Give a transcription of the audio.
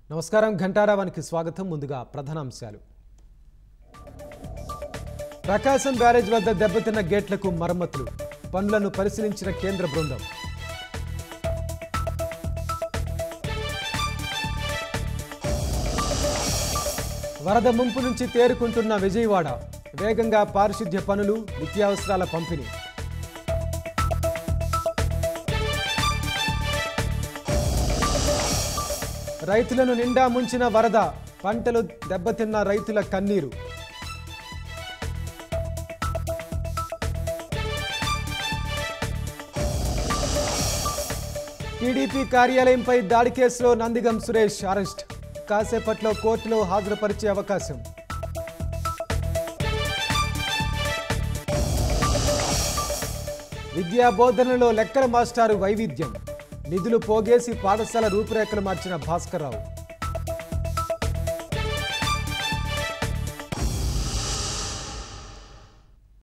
నమస్కారం ఘంటారావానికి స్వాగతం. ముందుగా ప్రధానాంశాలు. ప్రకాశం బ్యారేజ్ వద్ద దెబ్బతిన్న గేట్లకు మరమ్మతులు, పనులను పరిశీలించిన కేంద్ర బృందం. వరద ముంపు నుంచి తేరుకుంటున్న విజయవాడ, వేగంగా పారిశుద్ధ్య పనులు, నిత్యావసరాల పంపిణీ. రైతులను నిండా ముంచిన వరద, పంటలు దెబ్బతిన్న రైతుల కన్నీరు. టీడీపీ కార్యాలయంపై దాడి కేసులో నందిగం సురేష్ అరెస్ట్, కాసేపట్లో కోర్టులో హాజరుపరిచే అవకాశం. విద్యా బోధనలో లెక్కల మాస్టారు వైవిధ్యం, నిధులు పోగేసి పాఠశాల రూపురేఖలు మార్చిన భాస్కర్రావు.